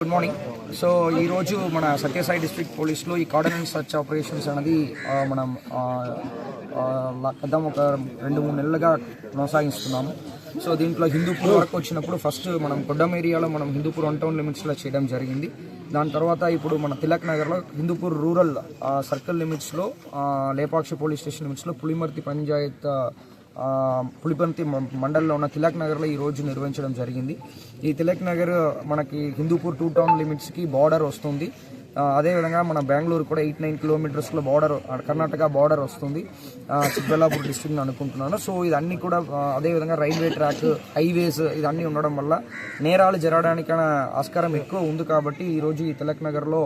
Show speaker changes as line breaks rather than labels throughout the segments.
Good morning. So ఈరోజు మన Sathya Sai district పోలీస్లో ఈ కార్డనెన్స్ సర్చ్ ఆపరేషన్స్ అనేది మనం గతం ఒక 2-3 నెలలుగా కొనసాగిస్తున్నాము. సో దీంట్లో హిందూపూర్ వరకు వచ్చినప్పుడు ఫస్ట్ మనం కొడ్డం ఏరియాలో మనం హిందూపూర్ 1 టౌన్ లిమిట్స్లో చేయడం జరిగింది. దాని తర్వాత ఇప్పుడు మన తిలక్ నగర్లో హిందూపూర్ రూరల్ సర్కిల్ లిమిట్స్లో లేపాక్షి పోలీస్ స్టేషన్ లిమిట్స్లో పులిమర్తి పంచాయత్ పులిపర్తి మండలంలో ఉన్న తిలక్ నగర్లో ఈరోజు నిర్వహించడం జరిగింది. ఈ తిలక్ నగర్ మనకి హిందూపూర్ 2 టౌన్ లిమిట్స్కి బార్డర్ వస్తుంది. అదేవిధంగా మన బెంగళూరు కూడా 8-9 కిలోమీటర్స్లో బార్డర్, కర్ణాటక బార్డర్ వస్తుంది, చిక్బల్లాపూర్ డిస్ట్రిక్ట్ అనుకుంటున్నాను. సో ఇదన్నీ కూడా అదేవిధంగా రైల్వే ట్రాక్, హైవేస్ ఇదన్నీ ఉండడం వల్ల నేరాలు జరగడానికైనా ఆస్కారం ఎక్కువ ఉంది. కాబట్టి ఈరోజు ఈ తిలక్ నగర్లో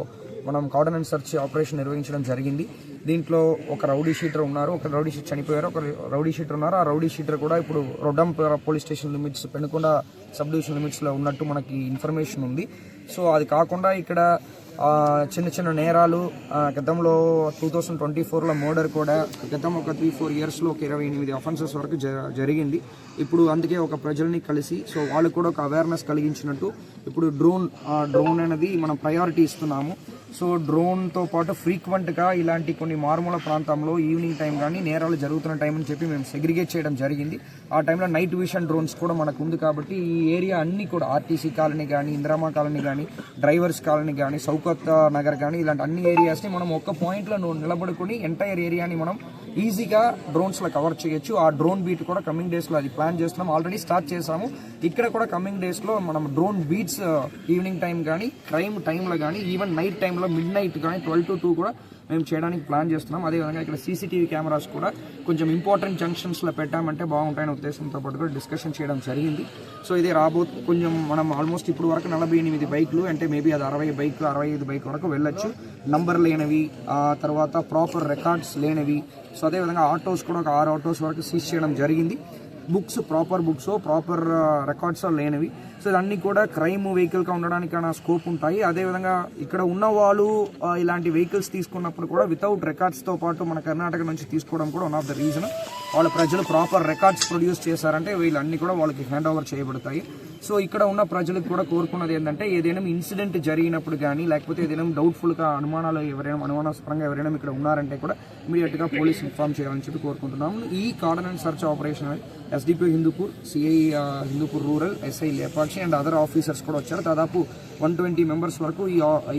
మనం కార్డనెన్స్ సర్చ్ ఆపరేషన్ నిర్వహించడం జరిగింది. దీంట్లో ఒక రౌడీ షీటర్ ఉన్నారు, ఒక రౌడీ షీటర్ చనిపోయారు, ఒక రౌడీ షీటర్ ఉన్నారు. ఆ రౌడీ షీటర్ కూడా ఇప్పుడు Roddam police station limits, Penukonda sub division లిమిట్స్లో ఉన్నట్టు మనకి ఇన్ఫర్మేషన్ ఉంది. సో అది కాకుండా ఇక్కడ చిన్న చిన్న నేరాలు గతంలో 2024లో మర్డర్ కూడా గతం ఒక 3-4 ఇయర్స్లో ఒక 28 అఫెన్సెస్ వరకు జరిగింది. ఇప్పుడు అందుకే ఒక ప్రజల్ని కలిసి సో వాళ్ళు కూడా ఒక అవేర్నెస్ కలిగించినట్టు ఇప్పుడు డ్రోన్ అనేది మనం ప్రయారిటీ ఇస్తున్నాము. సో డ్రోన్తో పాటు ఫ్రీక్వెంట్గా ఇలాంటి కొన్ని మారుమూల ప్రాంతంలో ఈవినింగ్ టైం కానీ నేరాలు జరుగుతున్న టైం అని చెప్పి మేము సెగ్రిగేట్ చేయడం జరిగింది. ఆ టైంలో నైట్ విషన్ డ్రోన్స్ కూడా మనకు ఉంది. కాబట్టి ఈ ఏరియా అన్నీ కూడా ఆర్టీసీ కాలనీ కానీ, ఇందిరామా కాలనీ కానీ, డ్రైవర్స్ కాలనీ కానీ, సౌకత్ నగర్ కానీ, ఇలాంటి అన్ని ఏరియాస్ని మనం ఒక్క పాయింట్లో నిలబడుకొని ఎంటైర్ ఏరియాని మనం ఈజీగా డ్రోన్స్లో కవర్ చేయొచ్చు. ఆ డ్రోన్ బీట్ కూడా కమింగ్ డేస్లో అది ప్లాన్ చేస్తున్నాం, ఆల్రెడీ స్టార్ట్ చేసాము. ఇక్కడ కూడా కమింగ్ డేస్లో మనం డ్రోన్ బీట్స్ ఈవినింగ్ టైం కానీ, క్రైమ్ టైంలో కానీ, ఈవెన్ నైట్ టైంలో మిడ్ నైట్ కానీ 12 to 2 కూడా మేము చేయడానికి ప్లాన్ చేస్తున్నాం. అదేవిధంగా ఇక్కడ సీసీటీవీ కెమెరాస్ కూడా కొంచెం ఇంపార్టెంట్ జంక్షన్స్లో పెట్టామంటే బాగుంటాయనే ఉద్దేశంతో పాటు కూడా డిస్కషన్ చేయడం జరిగింది. సో ఇది కొంచెం మనం ఆల్మోస్ట్ ఇప్పుడు వరకు 48 బైకులు, అంటే మేబీ అది 60 బైకులు 65 బైక్ వరకు వెళ్ళొచ్చు. నంబర్ లేనివి, తర్వాత ప్రాపర్ రికార్డ్స్ లేనివి. సో అదేవిధంగా ఆటోస్ కూడా ఒక 6 ఆటోస్ వరకు సీజ్ చేయడం జరిగింది. ప్రాపర్ బుక్స్, ప్రాపర్ రికార్డ్స్ లేనివి. సో ఇవన్నీ కూడా క్రైమ్ వెహికల్గా ఉండడానికైనా స్కోప్ ఉంటాయి. అదేవిధంగా ఇక్కడ ఉన్న వాళ్ళు ఇలాంటి వెహికల్స్ తీసుకున్నప్పుడు కూడా వితౌట్ రికార్డ్స్తో పాటు మన కర్ణాటక నుంచి తీసుకోవడం కూడా వన్ ఆఫ్ ద రీజన్. వాళ్ళ ప్రజలు ప్రాపర్ రికార్డ్స్ ప్రొడ్యూస్ చేశారంటే వీళ్ళన్నీ కూడా వాళ్ళకి హ్యాండ్ ఓవర్ చేయబడతాయి. సో ఇక్కడ ఉన్న ప్రజలకు కూడా కోరుకున్నది ఏంటంటే ఏదైనా ఇన్సిడెంట్ జరిగినప్పుడు కానీ, లేకపోతే ఏదైనా డౌట్ఫుల్గా అనుమానాస్పరంగా ఎవరైనా ఇక్కడ ఉన్నారంటే కూడా ఇమీడియట్గా పోలీస్ ఇన్ఫార్మ్ చేయాలని చెప్పి కోరుకుంటున్నాము. ఈ cordon and search operation SDPO Hindupur, CI Hindupur rural, SI Lepakshi and other officers కూడా వచ్చారు. దాదాపు 120 మెంబర్స్ వరకు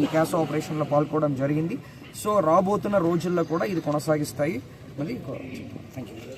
ఈ క్యాష్ ఆపరేషన్లో పాల్గొనడం జరిగింది. సో రాబోతున్న రోజుల్లో కూడా ఇది కొనసాగిస్తాయి. Thank you.